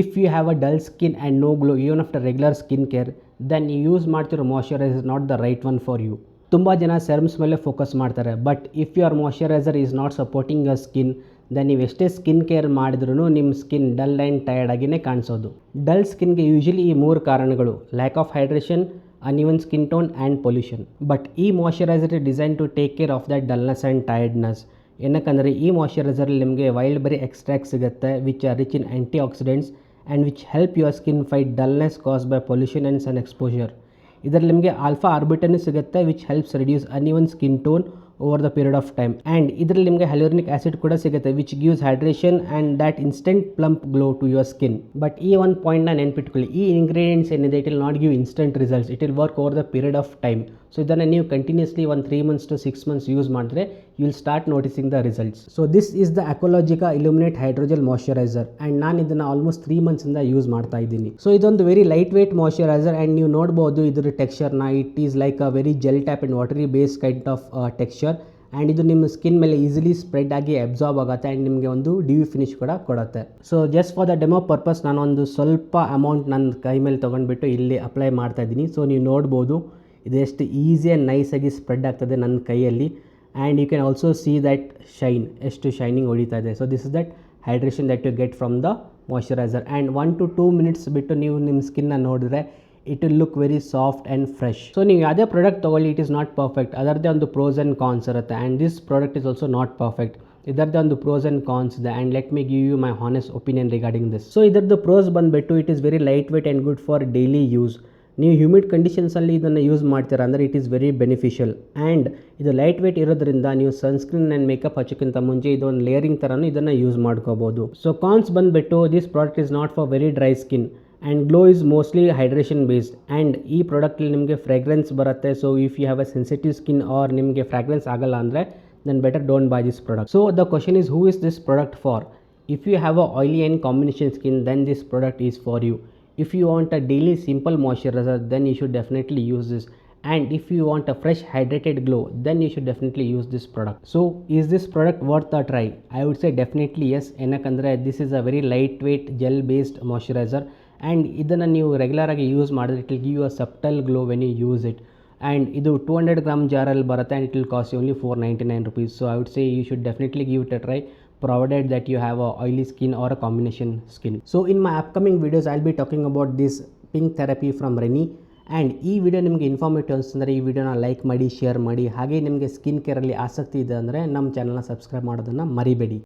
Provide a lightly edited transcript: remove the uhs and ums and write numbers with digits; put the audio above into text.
If you have a dull skin and no glow even after regular skin care, then you use ಮಾಡ್ತಿರೋ moisturizer is not the right one for you. ತುಂಬ ಜನ ಸೆರಮ್ಸ್ ಮೇಲೆ focus ಮಾಡ್ತಾರೆ, but if your moisturiser is not supporting your skin, then ನೀವು ಎಷ್ಟೇ skin care ಮಾಡಿದ್ರೂ ನಿಮ್ಮ skin dull and tired ಆಗಿನೇ ಕಾಣಿಸೋದು. ಡಲ್ ಸ್ಕಿನ್ಗೆ ಯೂಶಲಿ ಈ 3 ಕಾರಣಗಳು: lack of hydration, uneven skin tone and pollution. But ಈ moisturiser is design to take care of that dullness and tiredness. ಏನಕ್ಕಂದರೆ ಈ ಮಾಯ್ಶ್ಚರೈಸರಲ್ಲಿ ನಿಮಗೆ ವೈಲ್ಡ್ ಬೆರಿ ಎಕ್ಸ್ಟ್ರಾಕ್ಟ್ ಸಿಗುತ್ತೆ which are rich in antioxidants and which help your skin fight dullness caused by pollution and sun exposure. ಇದರಲ್ಲಿ ನಿಮಗೆ alpha arbutin ಸಿಗುತ್ತೆ which helps reduce uneven skin tone over the period of time. And ಇದರಲ್ಲಿ ನಿಮಗೆ hyaluronic acid ಕೂಡ ಸಿಗುತ್ತೆ which gives hydration and that instant plump glow to your skin. But ಈ ಒಂದು ಪಾಯಿಂಟ್ನ ನೆನ್ಪಿಟ್ಕೊಳ್ಳಿ, ಈ ಇಂಗ್ರೀಡಿಯೆಂಟ್ಸ್ ಏನಿದೆ it will not give instant results, it will work over the period of time. So ಇದನ್ನು ನೀವು continuously 3 months to 6 months use ಮಾಡಿದ್ರೆ you will start noticing the results. So this is the Aqualogica illuminate hydrogel moisturiser and ನಾನು ಇದನ್ನು almost 3 months use ಮಾಡ್ತಾ ಇದ್ದೀನಿ. So ಇದೊಂದು very light weight moisturiser and ನೀವು ನೋಡ್ಬೋದು ಇದರ ಟೆಕ್ಸ್ಚರ್ನ, it is like a very gel type and watery base kind of texture. And ಇದು ನಿಮ್ಮ ಸ್ಕಿನ್ ಮೇಲೆ ಈಸಿಲಿ ಸ್ಪ್ರೆಡ್ ಆಗಿ ಅಬ್ಸಾರ್ಬ್ ಆಗುತ್ತೆ ಆ್ಯಂಡ್ ನಿಮಗೆ ಒಂದು ಡ್ಯೂ ಫಿನಿಶ್ ಕೂಡ ಕೊಡುತ್ತೆ. So just for the demo purpose ನಾನು ಒಂದು ಸ್ವಲ್ಪ ಅಮೌಂಟ್ ನನ್ನ ಕೈ ಮೇಲೆ ತೊಗೊಂಡ್ಬಿಟ್ಟು ಇಲ್ಲಿ ಅಪ್ಲೈ ಮಾಡ್ತಾ ಇದ್ದೀನಿ. ಸೊ ನೀವು ನೋಡ್ಬೋದು ಇದು ಎಷ್ಟು ಈಸಿ ಆ್ಯಂಡ್ ನೈಸಾಗಿ ಸ್ಪ್ರೆಡ್ ಆಗ್ತದೆ ನನ್ನ ಕೈಯಲ್ಲಿ. And you can also see that shine, ಎಷ್ಟು ಶೈನಿಂಗ್ ಹೊಡಿತಾ ಇದೆ. So this is that hydration that you get from the moisturiser. And 1 to 2 minutes ಬಿಟ್ಟು ನೀವು ನಿಮ್ಮ ಸ್ಕಿನ್ನ ನೋಡಿದ್ರೆ it will look very soft and fresh. So ನೀವು ಯಾವುದೇ ಪ್ರಾಡಕ್ಟ್ ತೊಗೊಳ್ಳಿ, ಇಟ್ ಈಸ್ ನಾಟ್ ಪರ್ಫೆಕ್ಟ್, ಅದರದ್ದೇ ಒಂದು ಪ್ರೋಸ್ ಆ್ಯಂಡ್ ಕಾನ್ಸ್ ಇರುತ್ತೆ. And this product is also not perfect, ಇದರದ್ದೇ ಒಂದು ಪ್ರೋಸ್ ಆ್ಯಂಡ್ ಕಾನ್ಸ್ ಇದೆ. And let me give you my honest opinion regarding this. So ಇದರದ್ದು ಪ್ರೋಸ್ ಬಂದುಬಿಟ್ಟು it is very light weight and good for daily use. ನೀವು humid ಕಂಡೀಷನ್ಸಲ್ಲಿ ಇದನ್ನು use ಮಾಡ್ತೀರಾ ಅಂದರೆ it is very beneficial. And ಇದು light weight ಇರೋದ್ರಿಂದ ನೀವು ಸನ್ಸ್ಕ್ರೀನ್ ಆ್ಯಂಡ್ ಮೇಕಪ್ ಹಚ್ಚೋಕ್ಕಿಂತ ಮುಂಚೆ ಇದೊಂದು ಲೇಯರಿಂಗ್ ಥರನೂ ಇದನ್ನು ಯೂಸ್ ಮಾಡ್ಕೋಬೋದು. ಸೊ ಕಾನ್ಸ್ ಬಂದುಬಿಟ್ಟು this product is not for very dry skin and glow is mostly hydration based. And ಈ ಪ್ರಾಡಕ್ಟಲ್ಲಿ ನಿಮಗೆ ಫ್ರಾಗ್ರೆನ್ಸ್ ಬರುತ್ತೆ. So if you have a sensitive skin or ನಿಮಗೆ ಫ್ರಾಗ್ರೆನ್ಸ್ ಆಗಲ್ಲ ಅಂದರೆ then better don't buy this product. So the question is who is this product for? If you have a oily and combination skin then this product is for you. If you want a daily simple moisturizer, then you should definitely use this. And if you want a fresh hydrated glow, then you should definitely use this product. So is this product worth a try? I would say definitely yes. ಏನಕ್ಕಂದರೆ this is a very lightweight gel based moisturizer and ಇದನ್ನು ನೀವು regular ಆಗಿ use ಮಾಡಿದ್ರೆ it will give you a subtle glow when you use it. And ಇದು 200 grams ಜಾರಲ್ಲಿ ಬರುತ್ತೆ and it will cost you only 499 rupees. So I would say you should definitely give it a try, provided that you have a oily skin or a combination skin. So in my upcoming videos I'll be talking about this pink therapy from Reni. And ಈ video ನಿಮಗೆ informative ಅನಿಸ್ತಂದರೆ ಈ ವಿಡಿಯೋನ like ಮಾಡಿ, share ಮಾಡಿ. ಹಾಗೆ ನಿಮಗೆ skin ಕೇರಲ್ಲಿ ಆಸಕ್ತಿ ಇದೆ ಅಂದರೆ ನಮ್ಮ ಚಾನಲ್ನ ಸಬ್ಸ್ಕ್ರೈಬ್ ಮಾಡೋದನ್ನು ಮರಿಬೇಡಿ.